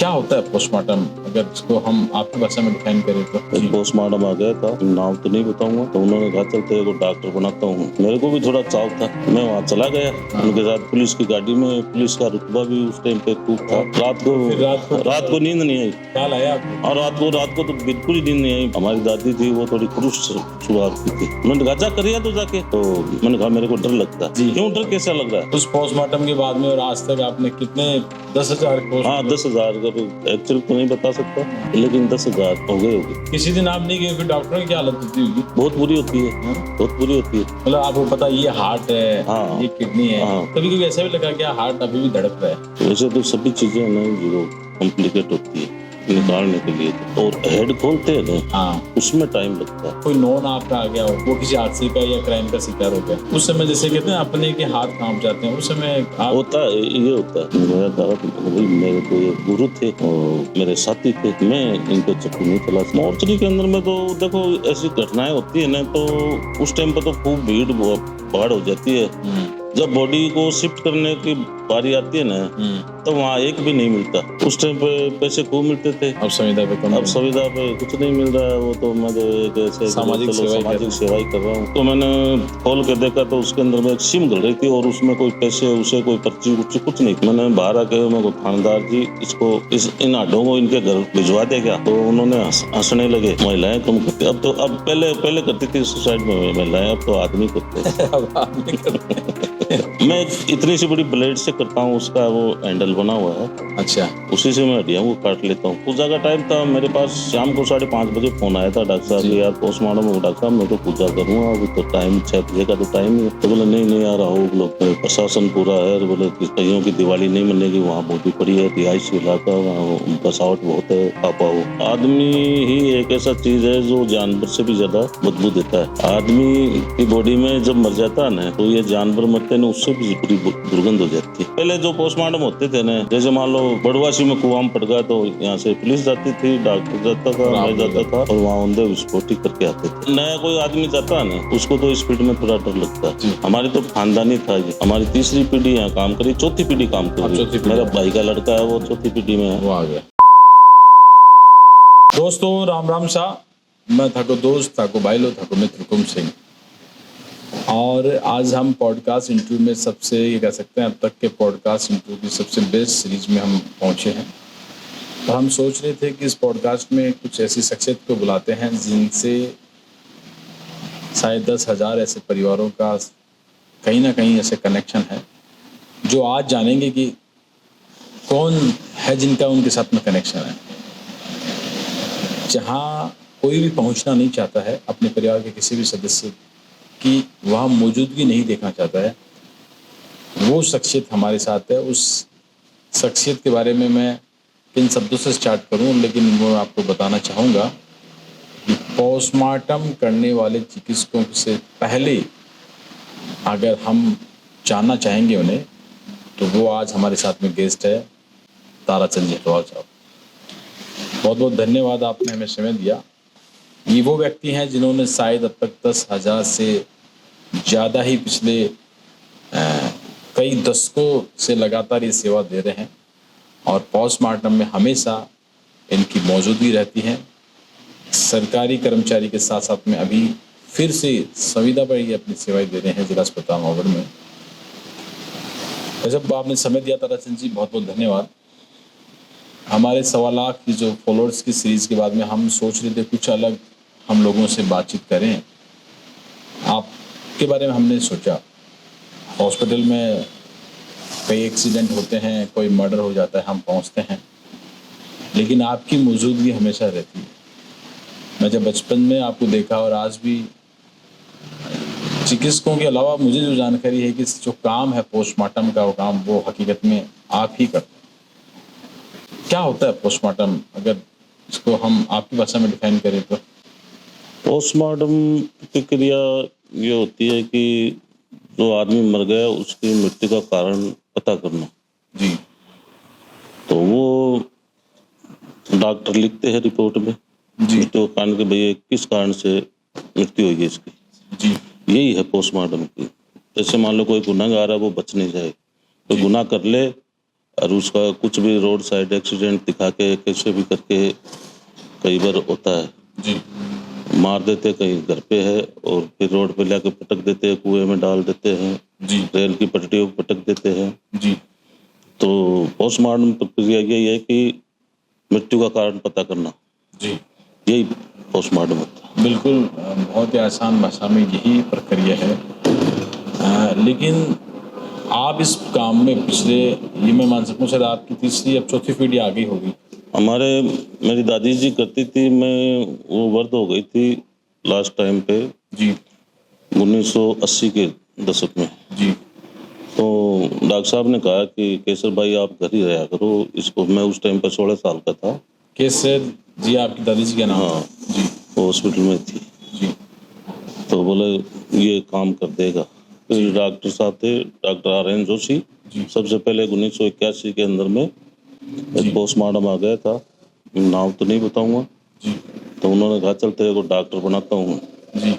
क्या होता है पोस्टमार्टम, अगर इसको हम आपकी भाषा में डिफाइन करें तो? एक पोस्टमार्टम आ गया था, नाम तो नहीं बताऊंगा, तो उन्होंने कहा चलते एक डॉक्टर बनाता हूँ। मेरे को भी थोड़ा चाव था, मैं वहाँ चला गया उनके साथ पुलिस की गाड़ी में। पुलिस का रुतबा भी उस टाइम पे खूब था। रात को नींद नहीं आई। क्या लाया आपको? और रात को तो बिल्कुल ही नींद नहीं आई। हमारी दादी थी, वो थोड़ी क्रूर स्वभाव की थी। उन्होंने कहा जा करिए तो जाके, तो मैंने कहा मेरे को डर लगता है। क्यों डर कैसा लग रहा है? उस पोस्टमार्टम के बाद में और आज तक आपने कितने 10,000 हाँ 10,000 का एक्चुअल तो नहीं बता सकता, लेकिन 10,000 हो गए होंगे। किसी दिन आप नहीं गए, फिर डॉक्टरों की क्या हालत होती होगी? बहुत बुरी होती है, बहुत बुरी होती है। मतलब आपको पता ये हार्ट है, हाँ, ये किडनी है, कभी कभी ऐसा भी लगा क्या हार्ट अभी भी धड़क रहा है? वैसे तो सभी चीजें ना जो कॉम्प्लिकेट होती है निकालने के लिए, और हेड खोलते हैं ना, उसमें टाइम लगता है। कोई नॉन आपका आ गया हो, वो किसी हादसे का या क्राइम का शिकार हो गया, उस समय जैसे कहते हैं अपने के हाथ कांप जाते हैं, उस समय होता है, ये होता है। मेरे को ये गुरु थे और मेरे साथी थे, मैं इनको चक्कू नहीं चला। मोर्चरी के अंदर में तो देखो ऐसी घटनाएं होती है ना, तो उस टाइम पर तो खूब भीड़ भाड़ हो जाती है। जब बॉडी को शिफ्ट करने की बारी आती है ना, तो वहाँ एक भी नहीं मिलता। उस टाइम पे पैसे खूब मिलते थे, अब सुविधा पे कुछ नहीं मिल रहा है। वो तो मैं तो एक ऐसे सामाजिक सेवा ही कर रहा हूँ। तो मैंने खोल के देखा तो उसके अंदर में एक सिम गल रही थी, और उसमें कोई पैसे उसे कोई पर्ची कुछ नहीं। मैंने बाहर आके मेरे को थानेदार जी इसको इन आडों को इनके घर भिजवा दे क्या? तो उन्होंने हंसने लगे। महिलाएं कम करती, अब तो अब पहले करती थी सुसाइड में महिलाएं, अब तो आदमी करते मैं इतनी सी बड़ी ब्लेड से करता हूँ, उसका वो हैंडल बना हुआ है। अच्छा, उसी से मैं हड्डियाँ को काट लेता हूँ। पूजा का टाइम था, मेरे पास शाम को 5:30 बजे फोन आया था, डॉक्टर साहब यार पोस्टमार्टम हो, डॉक्टर साहब मैं तो पूजा करूँगा, अभी तो टाइम 6 बजे का तो टाइम है। तो बोले नहीं यार आओ, लोग प्रशासन पूरा है, बोले कईयों की दिवाली नहीं मनेगी, वहाँ बहुत पड़ी है, रिहायशी इलाका, बसावट बहुत है, आप आओ। आदमी ही एक ऐसा चीज है जो जानवर से भी ज्यादा बदबू देता है। आदमी की बॉडी में जब मर जाता है ना, तो ये जानवर मरते ना, उससे भी पूरी दुर्गंध हो जाती है। पहले जो पोस्टमार्टम होते थे ना, जैसे मान लो बड़वासी में कुआं पड़ गया, तो यहाँ से पुलिस जाती थी, डॉक्टर जाता था, मैं जाता था, और वहाँ उनसे विस्फोट करके आते थे। नया कोई आदमी जाता है ना, उसको तो स्पीड में थोड़ा डर लगता है। हमारी तो खानदानी था ये, हमारी तीसरी पीढ़ी यहाँ काम करी, चौथी पीढ़ी काम करी। मेरा भाई का लड़का है, वो चौथी पीढ़ी में है, वो आ गया। दोस्तों राम राम शाह, मैं थाको दोस्त, थाको भाईलो, थाको मित्र हुकुम सिंह, और आज हम पॉडकास्ट इंटरव्यू में सबसे ये कह सकते हैं अब तक के पॉडकास्ट इंटरव्यू की सबसे बेस्ट सीरीज में हम पहुंचे हैं। तो हम सोच रहे थे कि इस पॉडकास्ट में कुछ ऐसी शख्सियत को बुलाते हैं जिनसे शायद 10,000 ऐसे परिवारों का कहीं ना कहीं ऐसे कनेक्शन है, जो आज जानेंगे कि कौन है जिनका उनके साथ में कनेक्शन है। जहाँ कोई भी पहुँचना नहीं चाहता है, अपने परिवार के किसी भी सदस्य की वहाँ मौजूदगी नहीं देखना चाहता है, वो शख्सियत हमारे साथ है। उस शख्सियत के बारे में मैं किन शब्दों से स्टार्ट करूं, लेकिन मैं आपको बताना चाहूँगा कि पोस्टमार्टम करने वाले चिकित्सकों से पहले अगर हम जानना चाहेंगे उन्हें, तो वो आज हमारे साथ में गेस्ट है ताराचंद जटवाल साहब। बहुत बहुत धन्यवाद, आपने हमें समय दिया। ये वो व्यक्ति हैं जिन्होंने शायद अब तक 10,000 से ज़्यादा ही पिछले कई दशकों से लगातार ये सेवा दे रहे हैं, और पोस्टमार्टम में हमेशा इनकी मौजूदगी रहती है। सरकारी कर्मचारी के साथ साथ में अभी फिर से संविदा पर ये अपनी सेवाएं दे रहे हैं जिला अस्पताल महोगढ़ में। जब आपने समय दिया ताराचंद जी, बहुत बहुत धन्यवाद। हमारे 1.25 लाख की जो फॉलोअर्स की सीरीज़ के बाद में हम सोच रहे थे कुछ अलग हम लोगों से बातचीत करें। आपके बारे में हमने सोचा, हॉस्पिटल में कई एक्सीडेंट होते हैं, कोई मर्डर हो जाता है, हम पहुंचते हैं, लेकिन आपकी मौजूदगी हमेशा रहती है। मैं जब बचपन में आपको देखा और आज भी, चिकित्सकों के अलावा मुझे जो जानकारी है कि जो काम है पोस्टमार्टम का, वो काम वो हकीकत में आप ही करते हैं। क्या होता है पोस्टमार्टम, अगर इसको हम आपकी भाषा में डिफाइन करें तो? पोस्टमार्टम की क्रिया ये होती है कि जो आदमी मर गया उसकी मृत्यु का कारण पता करना जी। तो वो डॉक्टर लिखते हैं रिपोर्ट में जी, तो कारण के भैया किस कारण से मृत्यु हुई है इसकी जी, यही है पोस्टमार्टम की। जैसे मान लो कोई गुनाहगार है, वो बच नहीं जाए, कोई गुनाह कर ले और उसका कुछ भी रोड साइड एक्सीडेंट दिखा के कैसे भी करके कई बार होता है, जी मार देते, कहीं घर पे है और फिर रोड पे लाके पटक देते हैं, कुएं में डाल देते हैं, जी रेल की पटरियों पर पटक देते हैं। जी तो पोस्टमार्टम प्रक्रिया यही है कि मृत्यु का कारण पता करना, जी यही पोस्टमार्टम होता है। बिल्कुल बहुत ही आसान भाषा में यही प्रक्रिया है। लेकिन आप इस काम में पिछले, ये मैं मान सकता हूँ शायद आपकी तीसरी अब चौथी पीढ़ी आ गई होगी। हमारे मेरी दादी जी करती थी, मैं वो वर्द हो गई थी लास्ट टाइम पे जी 1980 के दशक में। जी तो डॉक्टर साहब ने कहा कि केसर भाई आप घर ही रहा करो इसको। मैं उस टाइम पर 16 साल का था। केसर जी आपकी दादी जी का नाम हाँ, था? जी वो हॉस्पिटल में थी। जी तो बोले ये काम कर देगा। फिर डॉक्टर साहब थे, डॉक्टर आर.एन. जोशी। जी सबसे पहले 1981 के अंदर में जी। एक पोस्टमार्टम आ गया था, नाम तो नहीं बताऊंगा। जी तो उन्होंने कहा चल तेरे को डॉक्टर बनाता हूँ। जी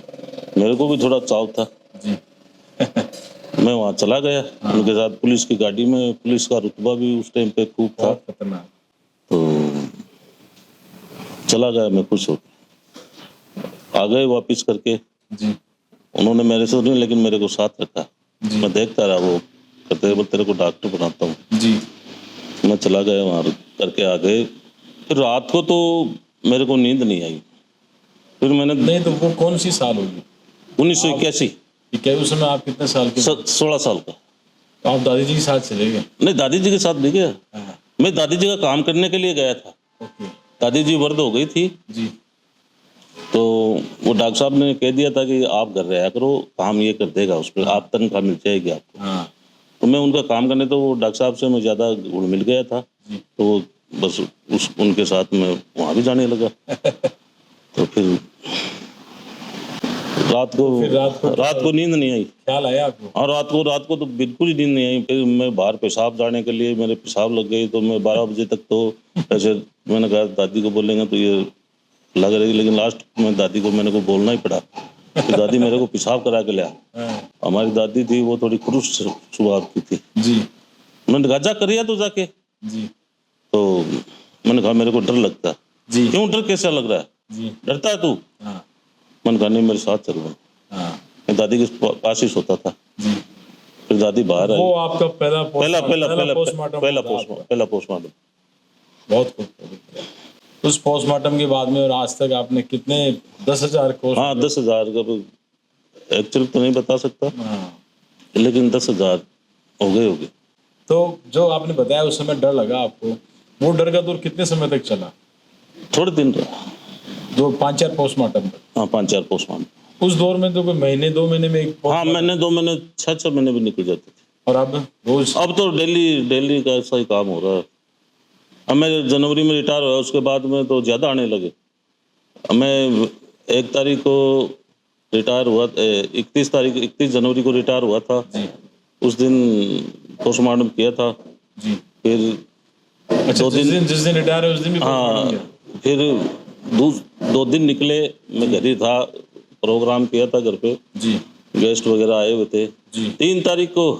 मेरे को भी थोड़ा चाव था, जी मैं वहाँ चला गया उनके साथ पुलिस की गाड़ी में। पुलिस का रुतबा भी उस टाइम पे खूब था। बहुत खतरनाक। तो चला गया मैं खुश होकर। आ गए वापिस करके, जी उन्होंने मेरे से नहीं लेकिन मेरे को साथ रखा। जी मैं देखता रहा, वो कहते हैं तेरे को डॉक्टर बनाता हूँ। जी मैं चला गया वहाँ करके आ गए। फिर रात को तो मेरे को नींद नहीं आई। फिर मैंने नहीं तो वो कौन सी साल होगी? 1981, ठीक है, उस समय आप कितने साल के? 16 साल का। तो आप दादी जी के साथ चले गए? नहीं, दादी जी के साथ नहीं गया, हाँ, मैं दादी जी का काम करने के लिए गया था। ओके दादी जी वर्द हो गई थी, जी तो वो डॉक्टर साहब ने कह दिया था कि आप घर रहा करो, काम ये कर देगा, उस पर आप तनख्वाह मिल जाएगी आपको। हाँ तो मैं उनका काम करने, तो वो डॉक्टर साहब से मैं ज़्यादा गुण मिल गया था। जी तो वो बस उनके साथ मैं वहाँ भी जाने लगा। तो फिर रात को नींद नहीं आई। ख्याल आया आपको? और रात को तो बिल्कुल ही नींद नहीं आई। फिर मैं बाहर पेशाब जाने के लिए, मेरे पेशाब लग गई। तो मैं 12 बजे तक तो ऐसे, मैंने कहा दादी को बोलेंगे तो ये लग रही, लेकिन लास्ट में दादी को मैंने को बोलना ही पड़ा कि दादी मेरे को पेशाब करा के लिया। हाँ, हमारी दादी थी, वो थोड़ी खुरुस स्वभाव की थी। जी मैंने कहा जा करिया तो जाके। जी तो मैंने कहा मेरे को डर लगता है। जी क्यों डर कैसा लग रहा है, जी डरता है तू? हाँ मैंने कहा नहीं, मेरे साथ चल रहा। हाँ मैं दादी के पास ही सोता था। जी। फिर दादी बाहर आई। वो आपका पहला पहला पोस्टमार्टम पोस्टमार्टम। बहुत खूब। उस पोस्टमार्टम के बाद में और आज तक आपने कितने 10,000 कोर्स? हाँ, 10,000 का एक्चुअली तो नहीं बता सकता, हाँ। लेकिन 10,000 होगे। तो जो आपने बताया उस समय डर लगा आपको, वो डर का दौर कितने समय तक चला? थोड़े दिन रहा। जो 5-4 पोस्टमार्टम तक? हाँ, 5-4 पोस्टमार्टम। उस दौर में तो कोई महीने 2 महीने में एक हाँ, महीने 2 महीने 6 महीने भी निकल जाते थे। और अब रोज? अब तो डेली का ऐसा ही काम हो रहा है। अब मैं जनवरी में रिटायर हुआ, उसके बाद में तो ज़्यादा आने लगे। मैं 1 तारीख को रिटायर हुआ, 31 जनवरी को रिटायर हुआ था। जी उस दिन पोस्टमार्टम किया था। जी। फिर अच्छा, 2 दिन, जिस दिन रिटायर हुए उस दिन भी पोस्टमार्टम हाँ, किया? फिर 2 दिन निकले, मैं घर ही था, प्रोग्राम किया था घर पे, जी गेस्ट वगैरह आए हुए थे। जी 3 तारीख को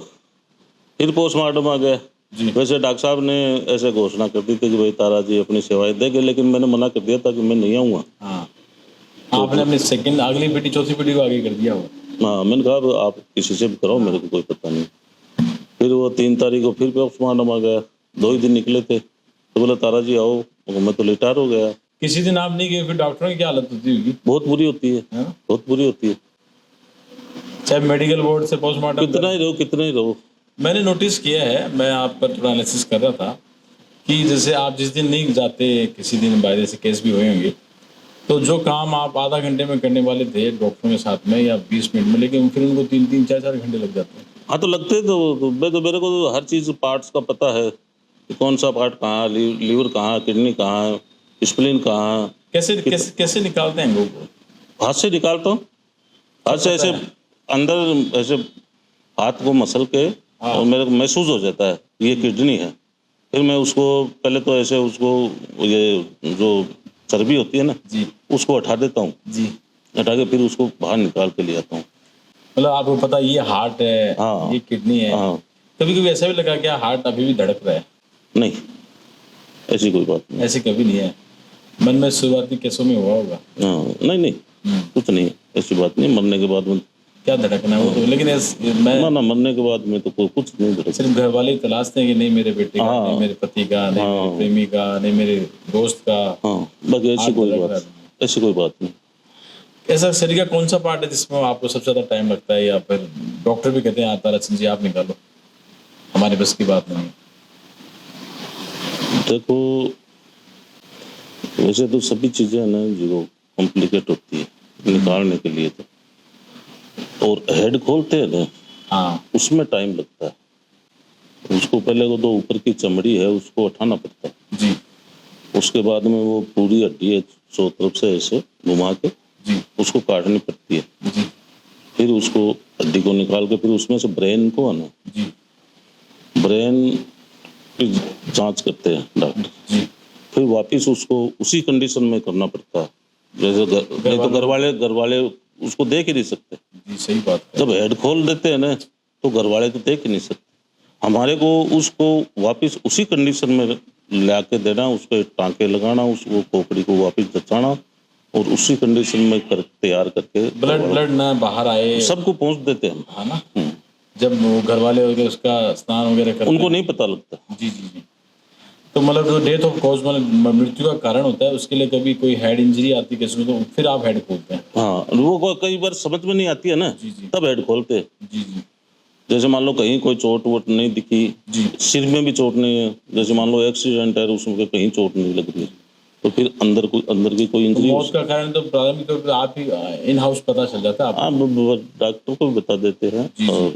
फिर पोस्टमार्टम आ गया। जी वैसे डॉक्टर साहब ने ऐसे घोषणा कर दी थी कि भाई तारा जी अपनी सेवाएं देंगे, लेकिन मैंने मना कर दिया था कि मैं नहीं आऊँगा। हाँ, आपने अपनी सेकंड अगली पीढ़ी चौथी पीढ़ी को आगे कर दिया हुआ। हाँ, मैंने कहा आप किसी से भी कराओ, मेरे को कोई पता नहीं। फिर वो 3 तारीख को फिर पोस्टमार्टम आ गया। 2 ही दिन निकले थे, तो बोला तारा जी आओ, मैं तो रिटायर हो गया। किसी दिन आप नहीं गए, फिर डॉक्टरों की क्या हालत होती होगी? बहुत बुरी होती है, हाँ? बहुत बुरी होती है। चाहे मेडिकल बोर्ड से पोस्टमार्टम कितना ही रहो। मैंने नोटिस किया है, मैं आप पर थोड़ा एनालिसिस कर रहा था कि जैसे आप जिस दिन नहीं जाते, किसी दिन बाहर से केस भी हुए होंगे, तो जो काम आप आधा घंटे में करने वाले थे डॉक्टरों के साथ में या 20 मिनट में, लेकिन फिर उनको 3-3, 4-4 घंटे लग जाते हैं। हाँ, तो लगते तो मेरे को तो हर चीज़ पार्ट्स का पता है कि कौन सा पार्ट कहाँ, लीवर कहाँ, किडनी कहाँ, स्प्लीन कहाँ। कैसे निकालते हैं लोग? हाथ से निकालता हूँ, हाथ से ऐसे अंदर ऐसे हाथ को मसल के, और मेरे को महसूस हो जाता है ये किडनी है। फिर मैं उसको पहले तो ऐसे उसको, ये जो चर्बी होती है ना जी उसको हटा देता हूँ। जी। हटा के फिर उसको बाहर निकाल के ले आता हूँ। मतलब आपको पता ये हार्ट है, हाँ। ये किडनी है। हाँ, कभी कभी ऐसा भी लगा क्या हार्ट अभी भी धड़क रहा है? नहीं, ऐसी कोई बात नहीं। ऐसी कभी नहीं है? मन में शुरुआती केसों में हुआ होगा? हाँ, नहीं, कुछ नहीं, ऐसी बात नहीं। मरने के बाद में क्या धड़कना है वो तो, लेकिन मैं ना मरने के बाद में तो कोई कुछ नहीं धड़कता। सिर्फ घर वाले ही तलाशते हैं कि नहीं मेरे बेटे का, नहीं मेरे पति का, नहीं मेरे प्रेमी का, नहीं मेरे दोस्त का। हाँ, बाकी ऐसी कोई बात नहीं। ऐसा शरीर का कौन सा पार्ट है जिसमें आपको सबसे ज्यादा टाइम लगता है, या फिर डॉक्टर भी कहते हैं तारा सिंह जी आप निकालो, हमारे बस की बात नहीं? देखो, वैसे तो सभी चीजें है ना जो कॉम्प्लिकेट होती है निकालने के लिए, तो और हेड खोलते हैं ना, हाँ, उसमें टाइम लगता है। उसको पहले वो तो ऊपर की चमड़ी है उसको उठाना पड़ता है जी, उसके बाद में वो पूरी हड्डी है 100 तरफ से ऐसे घुमा के जी, उसको काटनी पड़ती है। जी, फिर उसको हड्डी को निकाल के फिर उसमें से ब्रेन को है ना, जी, ब्रेन की जांच करते हैं डॉक्टर। जी, फिर वापस उसको उसी कंडीशन में करना पड़ता है जैसे नहीं तो घर वाले उसको देख ही नहीं सकते। जी, सही बात है। जब हेड खोल देते हैं ना तो घर वाले तो देख ही नहीं सकते। हमारे को उसको वापस उसी कंडीशन में ला के देना, उसको टांके लगाना, उसको खोपड़ी को वापस दचाना और उसी कंडीशन में तैयार करके ब्लड ना बाहर आए, सबको पहुंच देते हैं, है ना? जब वो घर वाले वगैरह उसका स्नान वगैरह करते उनको नहीं पता लगता। जी, जी, जी। तो मतलब जो डेथ ऑफ कॉज मतलब मृत्यु का कारण होता है, उसके लिए कभी कोई हेड इंजरी आती है किसी में, तो फिर आप हेड खोलते हैं? हाँ, वो कई बार समझ में नहीं आती है ना, जी, जी, तब हेड खोलते हैं। जी, जी, जैसे मान लो कहीं कोई चोट वोट नहीं दिखी, जी, सिर में भी चोट नहीं है, जैसे मान लो एक्सीडेंट है उसमें कहीं चोट नहीं लग रही है, तो फिर अंदर की कोई तो इंजरी मौत का कारण तो प्राथमिक तौर पर आप ही इन हाउस पता चल जाता है आपको? आप डॉक्टर को भी बता देते हैं। जी, जी। और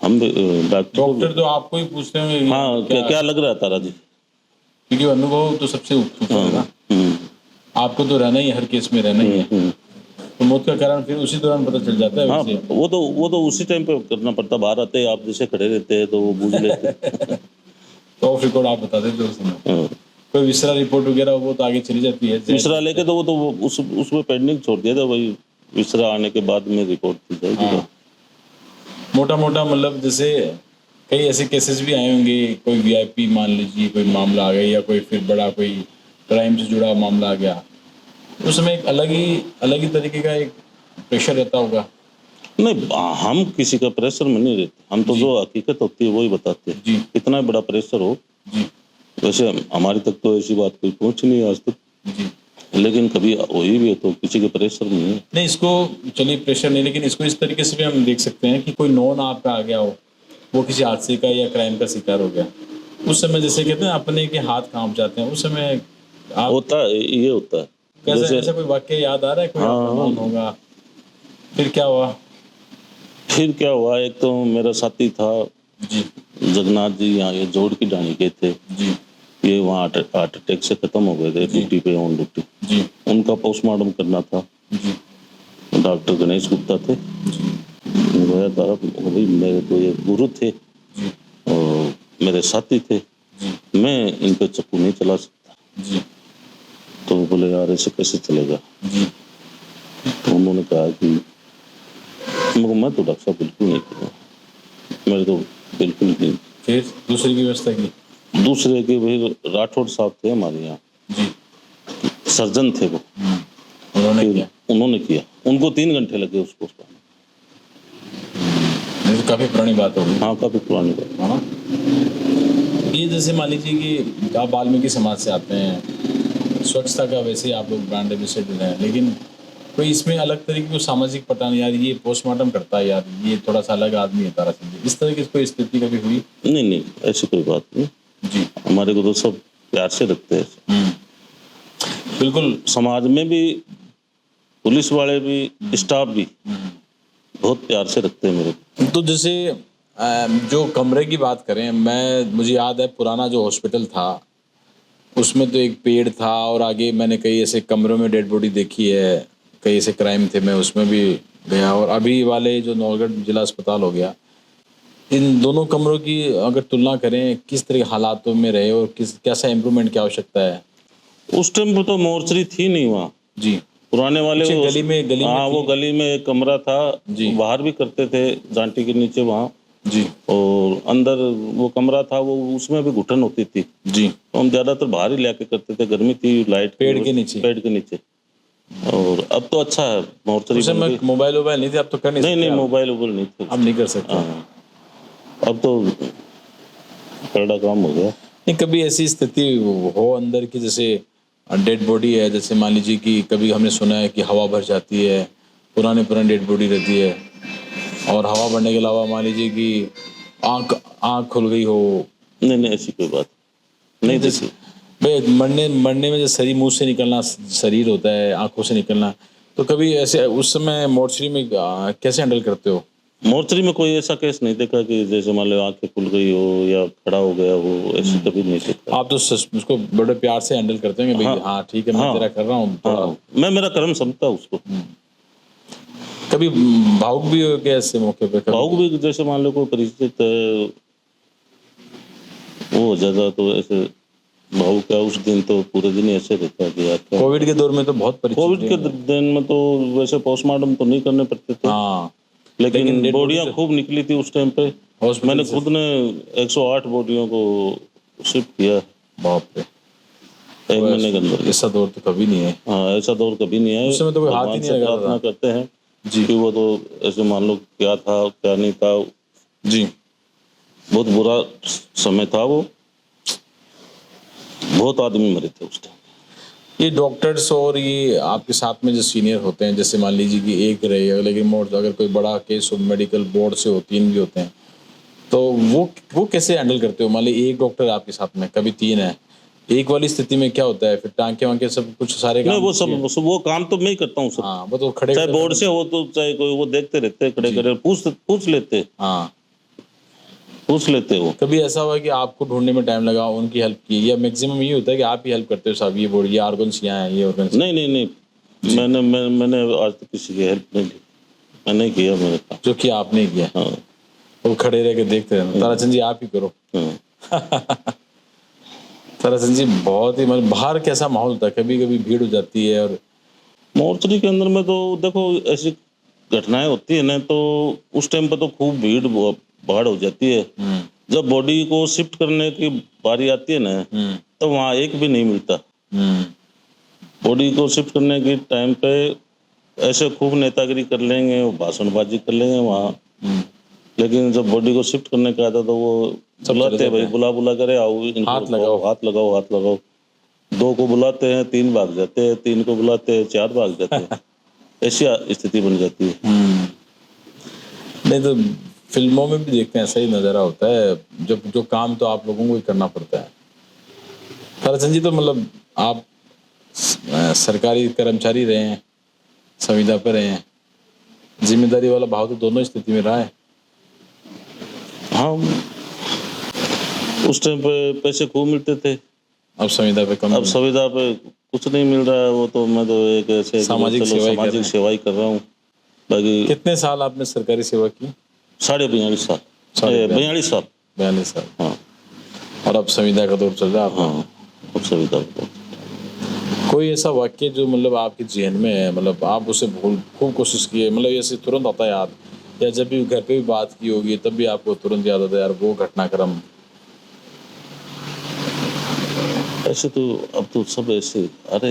हम भी डॉक्टर तो आपको ही पूछते होंगे हाँ क्या लग रहा है तारा जी, क्योंकि अनुभव तो सबसे ऊपर है ना। आपको तो रहना ही, हर केस में रहना ही है, तो मौत का कारण फिर उसी दौरान पता चल जाता है। हाँ, वैसे वो तो उसी टाइम पे करना पड़ता। बाहर आते आप जैसे खड़े रहते हैं तो वो बूझ लेते तो ऑफ रिकॉर्ड आप बता देते हो उस समय। हाँ। कोई विसरा रिपोर्ट वगैरह वो तो आगे चली जाती है। विसरा लेके तो वो तो उसमें पेंडिंग छोड़ दिया था, वही विसरा आने के बाद में रिपोर्ट दी जाएगी। हाँ। मोटा मोटा मतलब जैसे कई ऐसे केसेस भी आए होंगे, कोई वीआईपी मान लीजिए कोई मामला आ गया, या कोई फिर बड़ा कोई क्राइम से जुड़ा मामला आ गया, उस समय एक अलग ही तरीके का एक प्रेशर रहता होगा। नहीं, हम किसी का प्रेशर में नहीं रहते, हम तो जो हकीकत होती है वही बताते हैं। जी, कितना बड़ा प्रेशर हो, जी, वैसे हमारी तक तो ऐसी बात कोई पहुंची नहीं आज तक, जी, लेकिन कभी हुई भी है तो किसी के प्रेशर में नहीं। नहीं इसको चलिए प्रेशर नहीं, लेकिन इसको इस तरीके से भी हम देख सकते हैं कि कोई नॉन आपका आ गया हो, वो किसी हादसे का या क्राइम का शिकार हो गया, उस समय जैसे कहते हैं अपने के हाथ कांप जाते हैं, उस समय आप होता है, ये होता है। कैसे ऐसा कोई वाक्य याद आ रहा है कोई आपका नॉन होगा? फिर क्या हुआ? फिर क्या हुआ, एक तो मेरा साथी था जी, जगन्नाथ जी, यहाँ ये जोड़ की डाणी के थे, जी, ये वहाँ हार्ट अटैक से खत्म हो गए थे ड्यूटी पे, ऑन ड्यूटी। जी, उनका पोस्टमार्टम करना था, जी, डॉक्टर गणेश गुप्ता थे। जी, मेरा तारा भाई, मेरे तो ये गुरु थे जी, और मेरे साथी थे, जी, मैं इन पे चप्पू नहीं चला सकता। जी, तो वो बोले यार ऐसे कैसे चलेगा? जी, तो उन्होंने कहा कि मैं तो डॉक्टर साहब बिल्कुल नहीं करूँगा, मेरे तो बिल्कुल नहीं। फिर दूसरी की व्यवस्था की? दूसरे के भाई राठौड़ साहब थे हमारे यहाँ, जी, सर्जन थे वो, उन्होंने फिर किया? उन्होंने किया, उनको 3 घंटे लगे उसको। ये तो काफी पुरानी बात हो गई। हाँ, काफी पुरानी बात। हाँ, ये जैसे मान लीजिए कि आप वाल्मीकि समाज से आते हैं, स्वच्छता का वैसे आप लोग ब्रांड एम्बेसडर हैं, लेकिन कोई इसमें अलग तरीके की सामाजिक पता नहीं, यार ये पोस्टमार्टम करता है, यार ये थोड़ा सा अलग आदमी है तारा सिंह जी, इस तरह की कोई स्थिति कभी हुई? नहीं, ऐसी कोई बात नहीं जी, हमारे को तो सब प्यार से रखते हैं। बिल्कुल। समाज में भी, पुलिस वाले भी, स्टाफ भी बहुत प्यार से रखते हैं मेरे को। तो जैसे जो कमरे की बात करें, मुझे याद है पुराना जो हॉस्पिटल था उसमें तो एक पेड़ था, और आगे मैंने कई ऐसे कमरों में डेड बॉडी देखी है, कई ऐसे क्राइम थे, मैं उसमें भी गया। और अभी वाले जो नौगढ़ जिला अस्पताल हो गया, इन दोनों कमरों की अगर तुलना करें, किस तरह के हालातों में रहे और कैसा इम्प्रूवमेंट की आवश्यकता है? उस टाइम पे तो मोर्चरी थी नहीं वहाँ। जी, पुराने वाले पीछे वो गली में हाँ, वो गली में एक कमरा था, जी, बाहर भी करते थे जांटी के नीचे वहाँ, जी, और अंदर वो कमरा था, वो उसमें भी घुटन होती थी, जी, तो हम ज्यादातर बाहर ही लेके करते थे, गर्मी थी, लाइट पेड़ के नीचे। पेड़ के नीचे। और अब तो अच्छा है, मोर्चरी उस बन समय गई। मोबाइल वोबाइल नहीं थे, अब तो कर नहीं नहीं सकते नहीं, आप। मोबाइल वोबाइल नहीं थे। अब नहीं कर सकते। हाँ, अब तो करड़ा काम हो गया। नहीं, कभी ऐसी स्थिति हो अंदर की, जैसे डेड बॉडी है, जैसे मान लीजिए कि कभी हमने सुना है कि हवा भर जाती है, पुराने पुरानी डेड बॉडी रहती है, और हवा भरने के अलावा मान लीजिए कि आँख आँख खुल गई हो। नहीं नहीं, ऐसी कोई बात नहीं जैसे देखी। भाई मरने मरने में जो शरीर मुंह से निकलना शरीर होता है, आंखों से निकलना, तो कभी ऐसे उस समय मोर्चरी में कैसे हैंडल करते हो? मोर्चरी में कोई ऐसा केस नहीं देखा कि जैसे मान लो आंखें खुल गई हो या खड़ा हो गया हो, ऐसे कभी नहीं देखा। आप तो उसको बड़े प्यार से हैंडल करते हैं कि भाई हाँ ठीक है, मैं हाँ। तेरा कर रहा हूँ थोड़ा। हाँ, मैं मेरा कर्म समझता हूँ उसको। कभी भावुक भी हो क्या ऐसे मौके पे? कभी भावुक भी, जैसे मान लो कोई परिचित है, वो हो जाता तो ऐसे भावुक है। उस दिन तो पूरे दिन ही ऐसे रहता है कि यार क्या। कोविड के दौर में तो बहुत परिचित कोविड के रहे। दिन में तो वैसे पोस्टमार्टम तो नहीं करने पड़ते थे, हाँ, लेकिन dead बॉडियां body खूब निकली थी उस टाइम पे। हॉस्पिटल मैंने से। खुद ने 108 बॉडियों को शिफ्ट किया बाप रे, 1 महीने के अंदर। ऐसा दौर तो कभी नहीं है। हाँ, ऐसा दौर कभी नहीं आया। उस समय तो कोई हाथ ही भगवान नहीं से लगा प्रार्थना था। करते हैं जी कि वो तो ऐसे मान लो क्या था क्या नहीं था, जी, बहुत बुरा समय था वो, बहुत आदमी मरे थे उस टाइम। ये डॉक्टर्स और ये आपके साथ में जो सीनियर होते हैं, जैसे मान लीजिए कि एक रहे, लेकिन मोड अगर कोई बड़ा केस हो, मेडिकल बोर्ड से हो, 3 भी होते हैं, तो वो कैसे हैंडल करते हो? मान लीजिए एक डॉक्टर आपके साथ में, कभी 3 है, एक वाली स्थिति में क्या होता है फिर? टांके वांके सब कुछ सारे नहीं, काम? वो काम तो मैं ही करता हूँ सब। हाँ, वो तो खड़े चाहे बोर्ड से हो तो चाहे कोई, वो देखते रहते खड़े खड़े, पूछ लेते हाँ। वो। कभी ऐसा हुआ कि आपको ढूंढने में टाइम लगा, उनकी हेल्प की, या मैक्सिमम ये होता है कि आप ही हेल्प करते हो साहब, ये बोर्ड, ये ऑर्गन्स यहाँ है, ये ऑर्गन्स? नहीं नहीं नहीं, मैंने आज तक किसी की हेल्प नहीं ली, मैंने किया मेरे काम। जो कि आपने किया, हाँ वो खड़े रह के देखते रहना, ताराचंद जी आप ही करो। हाँ। ताराचंद जी बहुत ही, मतलब बाहर कैसा माहौल था? कभी कभी भीड़ हो जाती है, और मोर्चरी के अंदर में तो देखो ऐसी घटनाएं होती है ना, तो उस टाइम पे तो खूब भीड़ भाड़ हो जाती है। जब बॉडी को शिफ्ट करने की बारी आती है ना, तो वहाँ एक भी नहीं मिलता। बॉडी को शिफ्ट करने के टाइम पे ऐसे खूब नेतागिरी कर लेंगे, भाषणबाजी कर लेंगे वहाँ, लेकिन जब बॉडी को शिफ्ट करने का आता तो वो बुलाते हैं, भाई बुला करे, आओ इनको हाथ लगाओ। हाथ लगाओ। 2 को बुलाते हैं, 3 भाग जाते हैं, 3 को बुलाते हैं, 4 भाग जाते हैं। ऐसी स्थिति बन जाती है। नहीं तो फिल्मों में भी देखते हैं, ऐसा ही नज़ारा होता है, जब जो काम तो आप लोगों को ही करना पड़ता है। ताराचंद जी, तो मतलब आप सरकारी कर्मचारी रहे हैं, संविदा पर रहे हैं, जिम्मेदारी वाला भाव तो दोनों स्थिति में रहा है। हाँ, उस टाइम पे पैसे खूब मिलते थे, अब संविदा पे कम। अब संविदा पे कुछ नहीं मिल रहा है। वो तो मैं तो एक ऐसे सामाजिक सेवा ही कर रहा हूँ। बाकी कितने साल आपने सरकारी सेवा की? 42.5 साल। 42 साल। 42 साल। हाँ। और अब संविदा का दौर चल रहा है आपका। हाँ, अब संविदा का। कोई ऐसा वाक्य जो मतलब आपके जहन में है, मतलब आप उसे खूब कोशिश की है, मतलब ऐसे तुरंत आता है याद, या जब भी घर पे भी बात की होगी तब भी आपको तुरंत याद आता है यार वो घटनाक्रम? ऐसे तो अब तो सब ऐसे, अरे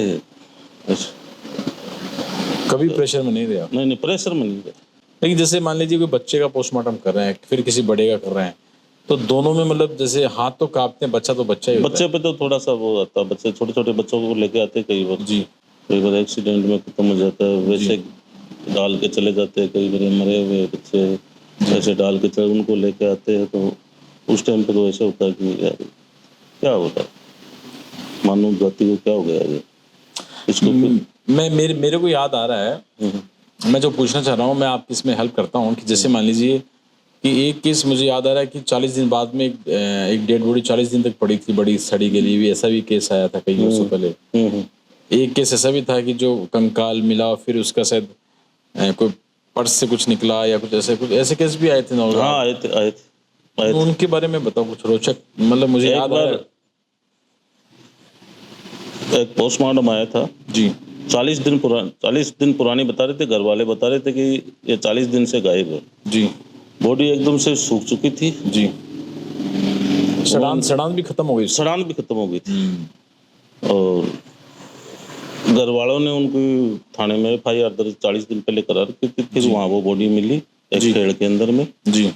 ऐसे कभी प्रेशर में नहीं रहे? नहीं, प्रेशर में नहीं रहे। लेकिन जैसे मान लीजिए कोई बच्चे का पोस्टमार्टम कर रहे हैं, फिर किसी बड़े का कर रहे हैं, तो दोनों में मतलब जैसे हाथ तो कांपते हैं, बच्चा तो बच्चा ही होता बच्चे पे तो थोड़ा सा वो आता है, बच्चे छोटे बच्चों को लेके आते कई बार। जी। कई बार एक्सीडेंट में खत्म हो जाता है, वैसे डाल के चले जाते हैं। कई बार मरे हुए बच्चे ऐसे डाल के चले, उनको लेके आते हैं, तो उस टाइम पे तो ऐसा होता है कि यार क्या होता है, मानव जाति को क्या हो गया ये, इसको मेरे को याद आ रहा है, मैं जो पूछना चाह रहा हूँ, मैं आपकी इसमें हेल्प करता हूँ कि जैसे मान लीजिए कि एक केस मुझे याद आ रहा है कि 40 दिन बाद में एक डेड बॉडी 40 दिन तक पड़ी थी, बड़ी सड़ी गली हुई, ऐसा भी केस आया था कई वर्षों पहले। एक केस ऐसा भी था कि जो कंकाल मिला, फिर उसका शायद कोई पर्स से कुछ निकला या कुछ ऐसे केस भी आए थे ना? हाँ, आए थे। उनके बारे में बताओ कुछ रोचक, मतलब मुझे याद आ रहा है। एक पोस्टमार्टम आया था जी। 40 दिन पुरानी बता रहे थे, घर वाले बता रहे थे कि ये 40 दिन से गायब है। जी। बॉडी एकदम से सूख चुकी थी जी। सड़ान भी खत्म हो गई। सड़ान भी खत्म हो गई थी। और घर वालों ने उनकी थाने में FIR दर्ज 40 दिन पहले करा रखी थी। फिर वहाँ वो बॉडी मिली एक जी। खेड़ के अंदर में। जी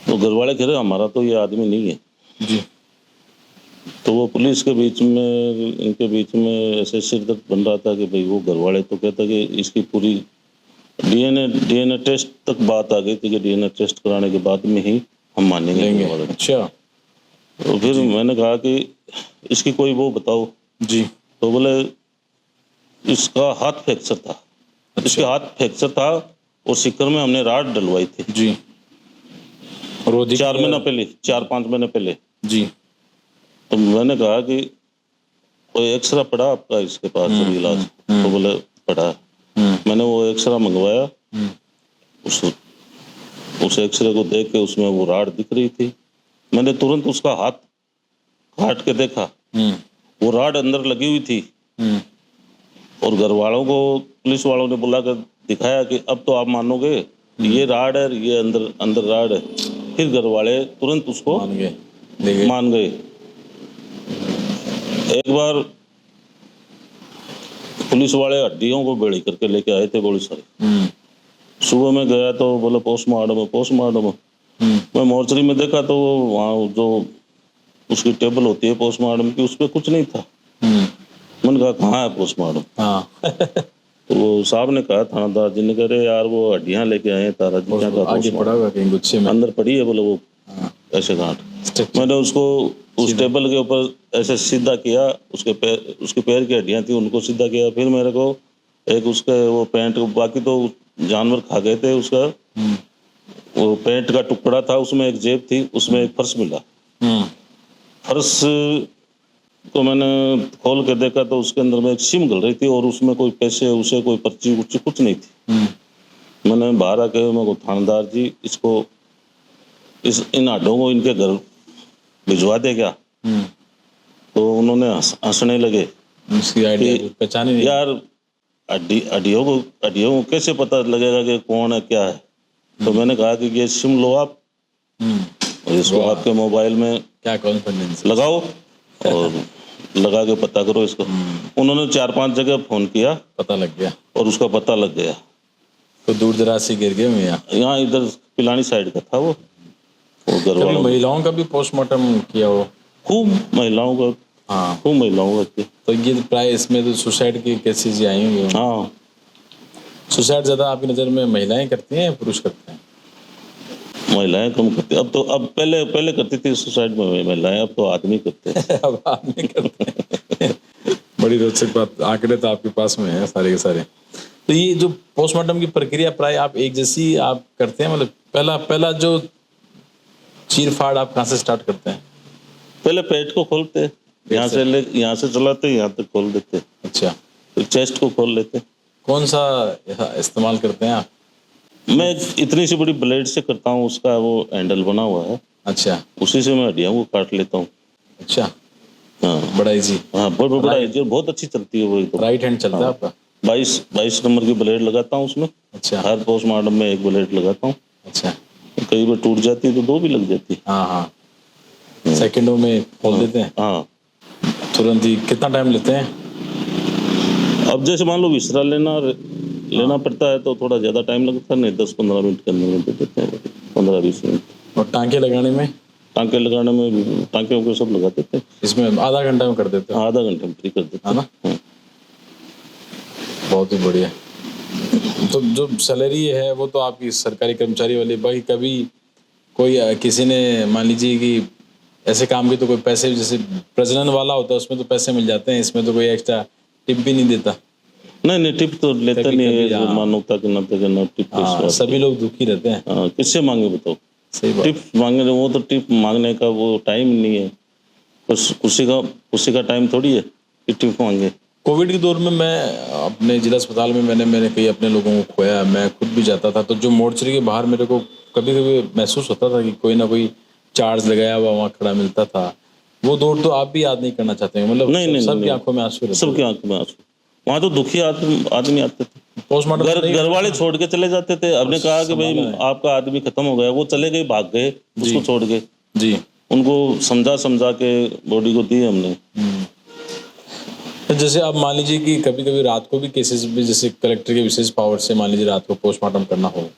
तो घर वाले कह रहे हमारा तो ये आदमी नहीं है। जी तो वो पुलिस के बीच में, इनके बीच में ऐसे सिरदर्द बन रहा था कि भाई वो घर वाले तो कहता कि इसकी पूरी डीएनए टेस्ट तक बात आ गई थी कि डीएनए टेस्ट कराने के बाद में ही हम मानेंगे लेंगे। घर वाले। अच्छा तो फिर मैंने कहा कि इसकी कोई वो बताओ। जी। तो बोले इसका हाथ फ्रैक्चर था। इसके हाथ फ्रैक्चर था और सिक्कर में हमने राड डलवाई थी जी। और वो 4 महीना पहले, 4-5 महीने पहले। जी। तो मैंने कहा कि कोई एक्सरा पड़ा आपका इसके पास अभी इलाज? तो बोले पड़ा। मैंने वो एक्सरा मंगवाया। उस एक्सरे को देख के उसमें वो राड दिख रही थी। मैंने तुरंत उसका हाथ काट के देखा, वो राड अंदर लगी हुई थी। और घर वालों को पुलिस वालों ने बुला कर दिखाया कि अब तो आप मानोगे ये राड है, ये अंदर राड है। फिर घर वाले तुरंत उसको मान गए। एक बार पुलिस वाले हड्डियों को बेड़ी करके लेके आए थे बड़ी सारी। सुबह में गया तो बोले पोस्टमार्टम। मैं मोर्चरी में देखा तो वहाँ जो उसकी टेबल होती है पोस्टमार्टम की, उस पर कुछ नहीं था। मैंने कहा कहाँ है पोस्टमार्टम? तो वो साहब ने कहा, थानादार जी ने, कह रहे यार वो हड्डियां लेके आए तारा जी क्या था, आगे पड़ा हुआ कहीं गुच्छे में अंदर पड़ी है। बोले वो ऐसे गांठ। मैंने उसको उस टेबल के ऊपर ऐसे सीधा किया, उसके पैर की हड्डियां थी उनको सीधा किया। फिर मेरे को एक उसके वो पैंट, बाकी तो जानवर खा गए थे, उसका वो पैंट का टुकड़ा था, उसमें एक जेब थी, उसमें एक पर्स मिला। पर्स को मैंने खोल के देखा तो उसके अंदर में एक सिम गल रही थी और उसमें कोई पैसे उसे कोई पर्ची कुछ नहीं थी। मैंने बाहर आके मैं को, थानेदार जी इसको इन हड्डों को इनके घर भिजवा दे क्या? तो उन्होंने हंसने लगे। पहचाने नहीं। यार हड्डियों को कैसे पता लगेगा कि कौन है क्या है? तो मैंने कहा कि ये सिम लो आप और इसको आपके मोबाइल में क्या कॉन्फिडेंस लगाओ और लगा के पता करो इसको। उन्होंने 4-5 जगह फोन किया, पता लग गया और उसका पता लग गया। तो दूर दराज से गिर गए यहाँ इधर पिलानी साइड का था वो घर वालों। महिलाओं का भी पोस्टमार्टम किया हो? खूब महिलाओं का। हाँ, खूब महिलाओं का। तो ये प्राय इसमें तो सुसाइड की केसेस आई होंगे। हाँ, सुसाइड ज्यादा आपकी नजर में महिलाएं करती हैं या पुरुष करते हैं? महिलाएं कम करती। अब पहले करती थी सुसाइड में महिलाएं, अब तो आदमी करते हैं। अब आदमी करते हैं। बड़ी रोचक बात, आंकड़े तो आपके पास में है सारे के सारे। तो ये जो पोस्टमार्टम की प्रक्रिया प्राय आप एक जैसी आप करते हैं, मतलब पहला जो चीर-फाड़ आप कहाँ से स्टार्ट करते हैं? पहले पेट को खोलते हैं, यहाँ से चलाते यहाँ तक खोल देते। अच्छा, फिर चेस्ट को खोल लेते। कौन सा इस्तेमाल करते हैं आप? मैं इतनी सी बड़ी ब्लेड से करता हूँ, उसका वो हैंडल बना हुआ है। अच्छा, उसी से मैं हड्डियों को काट लेता हूँ। अच्छा, हाँ, बड़ा इजी। हाँ, बड़ा इजी, बहुत अच्छी चलती है वो। तो राइट हैंड चलता है आपका? 22 नंबर की ब्लेड लगाता हूँ उसमें। अच्छा, हर पोस्टमार्टम में एक ब्लेड लगाता हूँ। अच्छा, कई बार टूट जाती है तो 2 भी लग जाती है। हाँ, सेकंडों में खोल देते हैं। हाँ, तुरंत ही। कितना टाइम लेते हैं? अब जैसे मान लो विसरा लेना पड़ता है तो थोड़ा ज्यादा टाइम लगता है, नहीं 10-15 मिनट के अंदर दे देते हैं, 15-20 मिनट। और टांके लगाने में? टांके लगाने में टांके को सब लगा देते हैं। इसमें आधा घंटा में कर देते हैं? आधा घंटे में फ्री कर देते हैं ना। बहुत ही बढ़िया। तो जो सैलरी है वो तो आपकी सरकारी कर्मचारी वाली, बाकी कभी कोई किसी ने मान लीजिए कि ऐसे काम की तो कोई पैसे, जैसे प्रजनन वाला होता है उसमें तो पैसे मिल जाते हैं, इसमें तो कोई एक्स्ट्रा टिप भी नहीं देता? नहीं, टिप तो लेता नहीं है। मानवता के नाते ना टिप। सभी लोग दुखी रहते हैं। किससे मांगे बताओ? सही बात। टिप मांगे वो तो टिप मांगने का वो टाइम नहीं है। खुशी का टाइम थोड़ी है कि टिप मांगे। कोविड के दौर में मैं अपने जिला अस्पताल में मैंने कई अपने लोगों को खोया। मैं खुद भी जाता था, तो जो मोर्चरी के बाहर मेरे को कभी कभी महसूस होता था कि कोई ना कोई चार्ज लगाया हुआ वहाँ खड़ा मिलता था। वो दौर तो आप भी याद नहीं करना चाहते हैं? मतलब नहीं, सबकी आंखों में आंसू रहते हैं। सबकी आंखों में आंसू। वहाँ तो दुखी आदमी आते थे। पोस्टमार्टम घर वाले छोड़ के चले जाते थे। हमने कहा कि भाई आपका आदमी खत्म हो गया, वो चले गए, भाग गए उसको छोड़ के। जी, उनको समझा समझा के बॉडी को दी हमने। तो जैसे अब मान लीजिए कि कभी कभी रात को भी केसेस भी, जैसे कलेक्टर के विशेष पावर से मान लीजिए रात को पोस्टमार्टम करना हो,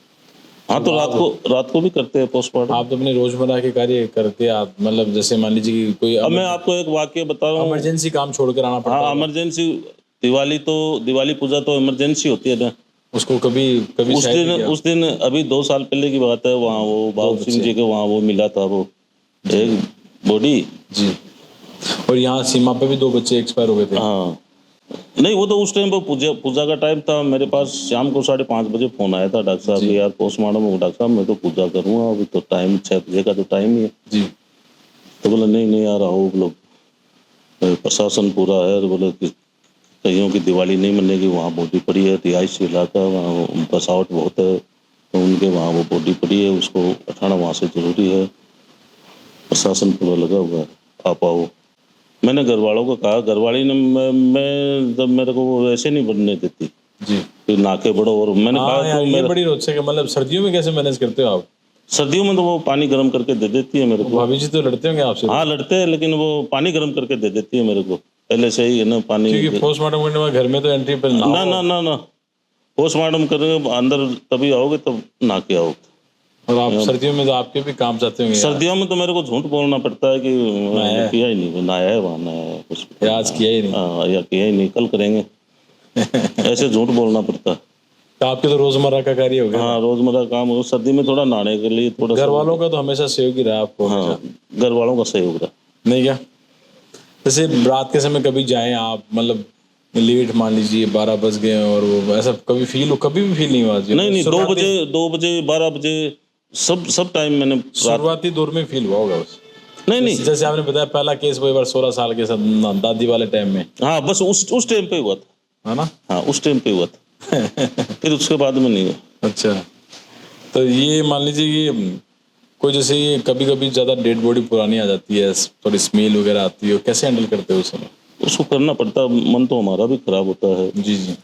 हाँ, तो रात को भी करते हैं पोस्टमार्टम। आप तो अपने रोजमर्रा के कार्य करते आप, मतलब जैसे मान लीजिए कि कोई अब मैं आपको एक वाक्य बता रहा हूँ। इमरजेंसी काम छोड़कर आना पड़ता हाँ, है, इमरजेंसी। दिवाली पूजा तो इमरजेंसी होती है ना। उसको कभी कभी उस दिन अभी 2 साल पहले की बात है, वहाँ वो बाबू सिंह जी के वहाँ वो मिला था, वो एक बॉडी जी, और यहाँ सीमा पे भी 2 बच्चे एक्सपायर हो गए थे। हाँ, नहीं, वो तो उस टाइम पर पूजा का टाइम था। मेरे पास शाम को 5:30 बजे फोन आया था डॉक्टर साहब कि यार पोस्टमार्टम हो। डॉक्टर साहब मैं तो पूजा करूँगा, अभी तो टाइम 6 बजे का तो टाइम ही है जी। तो बोला नहीं यार आओ लोग, प्रशासन पूरा है। तो बोले कि कईयों की दिवाली नहीं मनेगी, वहाँ बॉडी पड़ी है, रिहायशी इलाका, वहाँ बसावट बहुत है, तो उनके वहाँ वो बॉडी पड़ी है, उसको उठाना वहाँ से जरूरी है, प्रशासन पूरा लगा हुआ है, आप आओ। मैंने घर वालों को कहा, घरवाली ने मैं जब मेरे को वो वैसे नहीं बढ़ने देती जी, कि नाके बढ़ो। और मैंने कहा तो ये बड़ी रोचक है। मतलब सर्दियों में कैसे मैनेज करते हो आप? सर्दियों में तो वो पानी गर्म करके दे देती है मेरे को। भाभी जी तो लड़ते होंगे आपसे? हाँ, लड़ते हैं, लेकिन वो पानी गर्म करके दे देती है मेरे को पहले से ही है ना पानी। क्योंकि पोस्टमार्टम करने में घर में तो एंट्री पे ना पोस्टमार्टम करेंगे अंदर तभी आओगे, तब नाके आओगे। और आप सर्दियों में तो आपके भी काम जाते होंगे। सर्दियों में तो मेरे को झूठ बोलना पड़ता है कि किया ही नहीं, नहाया है वहाँ, नहाया है कुछ, आज किया ही नहीं। हाँ, या किया ही नहीं, कल करेंगे ऐसे झूठ बोलना पड़ता है। तो आपके तो रोजमर्रा का कार्य हो गया। हाँ, रोजमर्रा काम हो। सर्दी में थोड़ा नहाने के लिए थोड़ा घर वालों का तो हमेशा सहयोग ही रहा आपको? हाँ, घर वालों का सहयोग रहा। नहीं क्या, जैसे रात के समय कभी जाएं आप, मतलब लेट मान लीजिए 12 बज गए और वो ऐसा कभी भी फील नहीं हुआ? नहीं, 2 बजे 12 बजे सब टाइम मैंने शुरुआती दौर में फील हुआ होगा बस। नहीं, जैसे आपने बताया पहला केस वो एक बार 16 साल के साथ दादी वाले टाइम में। हाँ, बस उस टाइम पे हुआ था, है ना? हाँ, उस टाइम पे हुआ था फिर उसके बाद में नहीं हुआ। अच्छा, तो ये मान लीजिए कि कोई जैसे ये कभी कभी ज्यादा डेड बॉडी पुरानी आ जाती है, थोड़ी स्मेल वगैरह आती है, कैसे हैंडल करते हो उस समय? उसको करना पड़ता, मन तो हमारा भी खराब होता है। जी जी।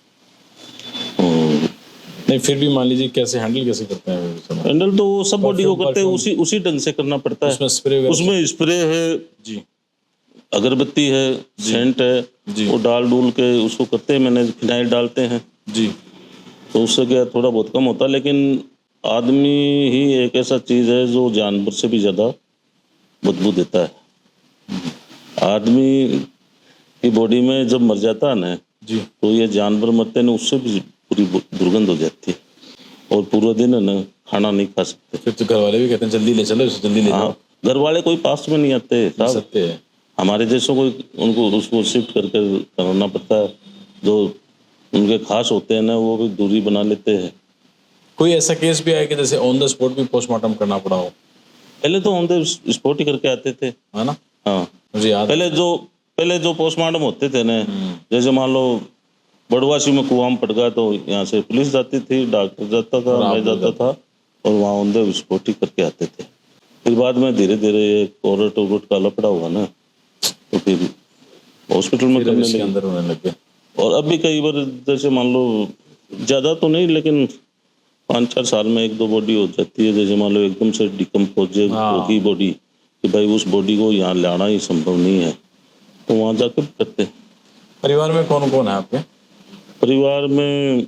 नहीं, फिर भी मान लीजिए कैसे करते हैं? हैंडल तो वो सब बॉडी को करते हैं, उसी ढंग से करना पड़ता है। उसमें स्प्रे है जी, अगरबत्ती है, सेंट है जी, वो डाल के उसको करते हैं। मैंने फिनाइल डालते हैं जी, तो उससे क्या थोड़ा बहुत कम होता है। लेकिन आदमी ही एक ऐसा चीज है जो जानवर से भी ज्यादा बदबू देता है। आदमी की बॉडी में जब मर जाता है ना जी, तो ये जानवर मरते ना, उससे भी पूरी दुर्गंध हो जाती है और पूरा दिन है ना खाना नहीं खा सकते। फिर तो घर वाले भी कहते हैं जल्दी ले चलो, जल्दी ले जाओ। घर वाले कोई पास में नहीं आते साहब, हमारे जैसों को उनको उसको शिफ्ट करके करना पड़ता है। जो उनके खास होते हैं ना वो भी दूरी बना लेते हैं। कोई ऐसा केस भी आया कि जैसे ऑन द स्पॉट भी पोस्टमार्टम करना पड़ा हो? पहले तो ऑन द स्पॉट ही करके आते थे, है ना? हाँ, मुझे याद पहले जो पोस्टमार्टम होते थे ना, जैसे मान लो बड़वासी में कुआं में पड़ गया तो यहाँ से पुलिस जाती थी, डॉक्टर जाता था, मैं जाता था और वहाँ ऑन द स्पॉट ही करके आते थे। फिर बाद में धीरे धीरे कोर्ट का लफड़ा हुआ ना तो फिर हॉस्पिटल में करने लगे, अंदर होने लगे। और अब भी कई बार जैसे मान लो ज्यादा तो नहीं लेकिन 5-4 साल में 1-2 बॉडी हो जाती है। जैसे मान लो एकदम से डिकम्पोज होगी बॉडी कि भाई उस बॉडी को यहाँ लाना ही संभव नहीं है तो वहाँ जाकर करते हैं। परिवार में कौन कौन है आपके? परिवार में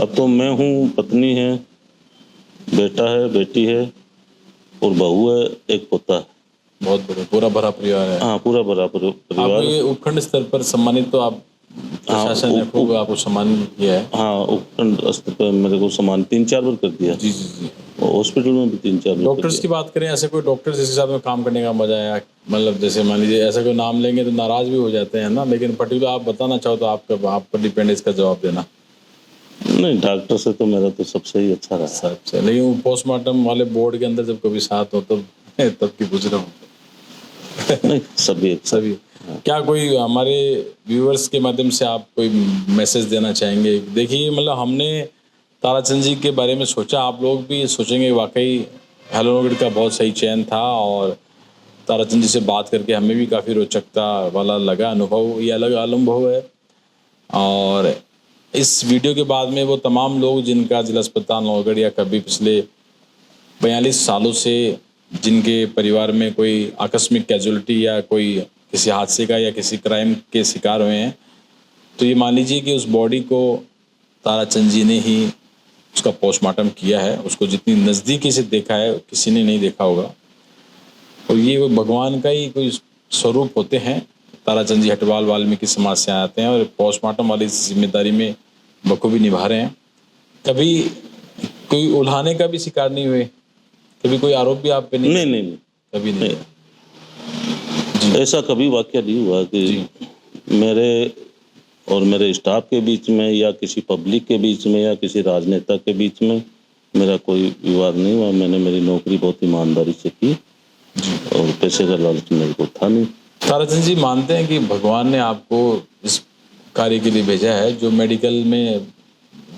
अब तो मैं हूँ, पत्नी है, बेटा है, बेटी है और बहू है, एक पोता है। बहुत बढ़िया, पूरा भरा परिवार है। हाँ, पूरा भरा परिवार। उपखंड स्तर पर सम्मानित तो आप, प्रशासन ने खूब आपको सम्मान किया है? हाँ, उपखंड स्तर पर मेरे को सम्मान 3-4 बार कर दिया। जी जी जी। हॉस्पिटल में भी 3-4 बार। डॉक्टर्स की बात करें, ऐसे कोई डॉक्टर जिसके साथ में काम करने का मजा आया? मतलब जैसे मान लीजिए ऐसा कोई नाम लेंगे तो नाराज भी हो जाते हैं ना, लेकिन पर्टिकुलर आप बताना चाहो तो आप पर डिपेंड इसका जवाब देना। नहीं, डॉक्टर से तो मेरा तो सबसे ही अच्छा रहा सबसे। लेकिन पोस्टमार्टम वाले बोर्ड के अंदर जब कभी साथ हो तब की पूछ रहा हूँ। नहीं, सभी। क्या कोई हमारे व्यूअर्स के माध्यम से आप कोई मैसेज देना चाहेंगे? देखिए, मतलब हमने ताराचंद जी के बारे में सोचा, आप लोग भी सोचेंगे वाकई हेलो नोगेड का बहुत सही चयन था, और ताराचंद जी से बात करके हमें भी काफ़ी रोचकता वाला लगा अनुभव, ये अलग अनुभव है। और इस वीडियो के बाद में वो तमाम लोग जिनका जिला अस्पताल नौगढ़ या कभी पिछले 42 सालों से जिनके परिवार में कोई आकस्मिक कैजुअलिटी या कोई किसी हादसे का या किसी क्राइम के शिकार हुए हैं, तो ये मान लीजिए कि उस बॉडी को ताराचंद जी ने ही उसका पोस्टमार्टम किया है। उसको जितनी नज़दीकी से देखा है किसी ने नहीं देखा होगा। और ये वो भगवान का ही कोई स्वरूप होते हैं। ताराचंद जी हटवाल वाल्मीकि समाज से आते हैं और पोस्टमार्टम वाली जिम्मेदारी में बखूबी निभा रहे हैं। कभी कोई उल्हाने का भी शिकार नहीं हुए? कभी कोई आरोप भी आप पे नहीं? नहीं नहीं कभी नहीं। नहीं, ऐसा कभी वाकया नहीं हुआ कि मेरे और मेरे स्टाफ के बीच में या किसी पब्लिक के बीच में या किसी राजनेता के बीच में मेरा कोई विवाद नहीं हुआ। मैंने मेरी नौकरी बहुत ईमानदारी से की और पैसे का लालच मेरे को था नहीं। ताराचंद जी मानते हैं कि भगवान ने आपको इस कार्य के लिए भेजा है। जो मेडिकल में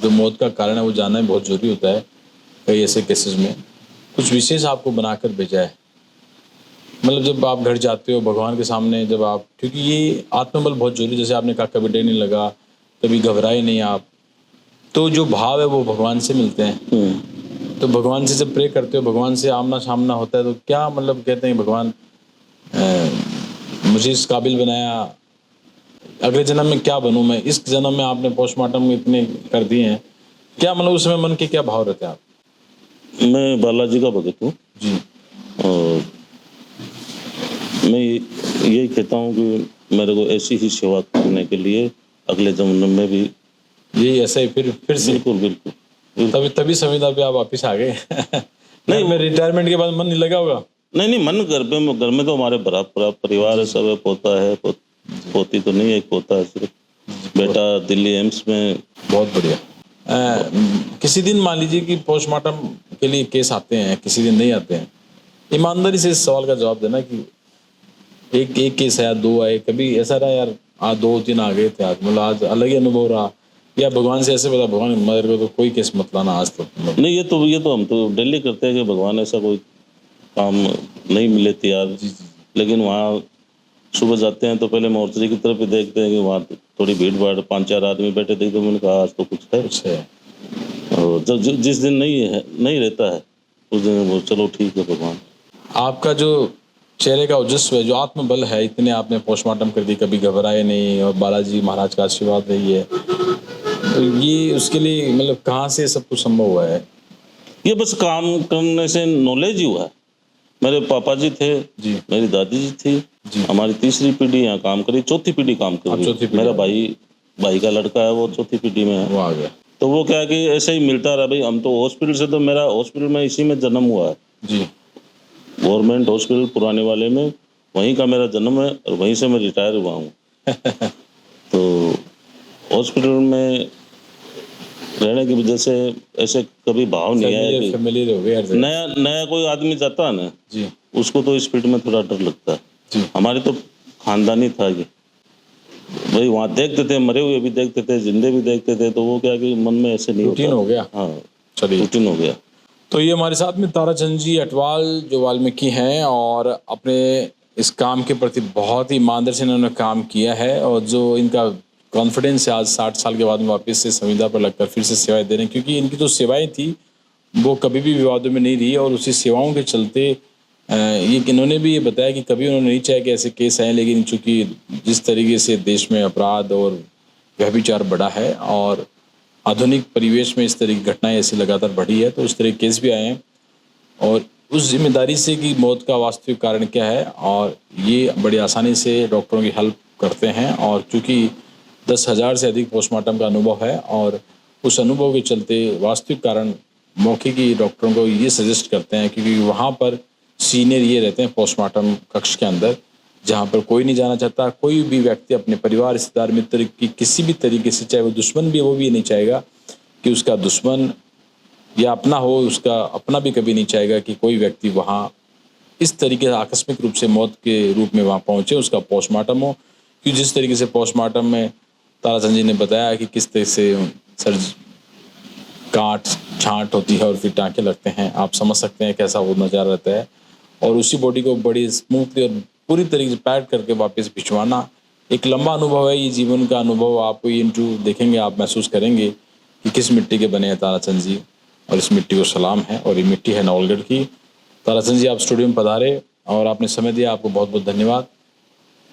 जो मौत का कारण है वो जानना बहुत ज़रूरी होता है। कई ऐसे केसेस में कुछ विशेष आपको बनाकर भेजा है। मतलब जब आप घर जाते हो भगवान के सामने, जब आप, क्योंकि ये आत्मबल बहुत जरूरी, जैसे आपने कहा कभी डर नहीं लगा, कभी घबराए नहीं आप, तो जो भाव है वो भगवान से मिलते हैं। तो भगवान से जब प्रे करते हो, भगवान से आमना सामना होता है, तो क्या मतलब कहते हैं भगवान मुझे इस काबिल बनाया, अगले जन्म में क्या बनूं मैं, इस जन्म में आपने पोस्टमार्टम में इतने कर दिए हैं, क्या मतलब उस समय मन के क्या भाव रहते हैं आप? मैं बालाजी का भगत हूँ जी। और मैं यही कहता हूँ कि मेरे को ऐसी ही सेवा करने के लिए अगले जन्म में भी यही ऐसा ही फिर से बिल्कुल बिल्कुल तभी संविदा पे आप वापिस आ गए। नहीं, मैं रिटायरमेंट के बाद मन नहीं लगा होगा? नहीं मन घर में तो हमारे बड़ा परिवार है, सब है, पोता है, पोती तो नहीं है, एक पोता है सिर्फ। बेटा दिल्ली एम्स में। बहुत बढ़िया। किसी दिन मान लीजिए कि पोस्टमार्टम के लिए केस आते हैं, किसी दिन नहीं आते हैं, ईमानदारी से इस सवाल का जवाब देना कि एक केस आया, दो आए, कभी ऐसा रहा यार आज 2-3 आ गए थे, आज मतलब आज अलग ही अनुभव रहा, या भगवान से ऐसे बोला भगवान मेरे को तो कोई केस मत लाना आज तो? नहीं, ये तो हम तो डेली करते हैं कि भगवान ऐसा कोई काम नहीं मिले तैयार। लेकिन वहाँ सुबह जाते हैं तो पहले मोर्चरी की तरफ भी देखते हैं कि वहाँ थोड़ी भीड़ भाड़, 5-4 आदमी बैठे थे, तो मैंने कहा आज तो कुछ है। और जब जिस दिन नहीं रहता है उस दिन वो चलो ठीक है भगवान। आपका जो चेहरे का ओजस्व है, जो आत्मबल है, इतने आपने पोस्टमार्टम कर दी, कभी घबराए नहीं, और बालाजी महाराज का आशीर्वाद रही है, तो ये उसके लिए मतलब कहाँ से सब कुछ संभव हुआ है? ये बस काम करने से नॉलेज ही हुआ है। मेरे पापा जी थे जी, मेरी दादी जी थी जी, हमारी तीसरी पीढ़ी यहाँ काम करी, चौथी पीढ़ी काम कर रही। मेरा भाई का लड़का है, वो चौथी पीढ़ी में है, वो आ गया। तो वो क्या कि ऐसे ही मिलता रहा भाई। हम तो हॉस्पिटल से, तो मेरा हॉस्पिटल में इसी में जन्म हुआ है जी, गवर्नमेंट हॉस्पिटल पुराने वाले में, वहीं का मेरा जन्म है और वहीं से मैं रिटायर हुआ हूँ। तो हॉस्पिटल में रहने की वजह से ऐसे कभी भाव नहीं आया कि फैमिलियर हो गया। नया कोई आदमी जाता है ना जी, उसको तो इस फील्ड में थोड़ा डर लगता है। जी, हमारे तो खानदानी था ये भाई, वहाँ देखते थे, मरे हुए भी देखते थे, जिंदे भी देखते थे, तो वो क्या कि मन में ऐसे नहीं रूटीन होता। हो गया। हाँ, चलिए, रूटीन हो गया। तो ये हमारे साथ में ताराचंद जी अटवाल जो वाल्मीकि हैं, और अपने इस काम के प्रति बहुत ही ईमानदारी से इन्होंने काम किया है, और जो इनका कॉन्फिडेंस है आज 60 साल के बाद में वापस से संविदा पर लगकर फिर से सेवाएं दे रहे हैं, क्योंकि इनकी जो सेवाएं थी वो कभी भी विवादों में नहीं रही, और उसी सेवाओं के चलते ये इन्होंने भी ये बताया कि कभी उन्होंने नहीं चाहा कि ऐसे केस आए, लेकिन चूंकि जिस तरीके से देश में अपराध और व्यभिचार बढ़ा है और आधुनिक परिवेश में इस तरह की घटनाएं ऐसी लगातार बढ़ी है, तो उस तरह के केस भी आए हैं, और उस जिम्मेदारी से कि मौत का वास्तविक कारण क्या है, और ये बड़ी आसानी से डॉक्टरों की हेल्प करते हैं। और चूँकि 10,000 से अधिक पोस्टमार्टम का अनुभव है, और उस अनुभव के चलते वास्तविक कारण मौके की डॉक्टरों को ये सजेस्ट करते हैं, क्योंकि वहाँ पर सीनियर ये रहते हैं पोस्टमार्टम कक्ष के अंदर, जहाँ पर कोई नहीं जाना चाहता। कोई भी व्यक्ति अपने परिवार, रिश्तेदार, मित्र की किसी भी तरीके से, चाहे वो दुश्मन भी है, वो भी नहीं चाहेगा कि उसका दुश्मन या अपना हो, उसका अपना भी कभी नहीं चाहेगा कि कोई व्यक्ति वहाँ इस तरीके से आकस्मिक रूप से मौत के रूप में वहाँ पहुँचे, उसका पोस्टमार्टम हो। क्योंकि जिस तरीके से पोस्टमार्टम में ताराचंद जी ने बताया कि किस तरह से काट छांट होती है और फिर टाँके लगते हैं, आप समझ सकते हैं कैसा वो नज़ारा रहता है। और उसी बॉडी को बड़ी स्मूथली और पूरी तरीके से पैड करके वापस भिजवाना एक लंबा अनुभव है। ये जीवन का अनुभव, आपको ये इंटरव्यू देखेंगे आप महसूस करेंगे कि किस मिट्टी के बने हैं ताराचंद जी, और इस मिट्टी को सलाम है। और ये मिट्टी है नवलगढ़ की, ताराचंद जी, आप स्टूडियो में पधारे और आपने समय दिया, आपको बहुत बहुत धन्यवाद।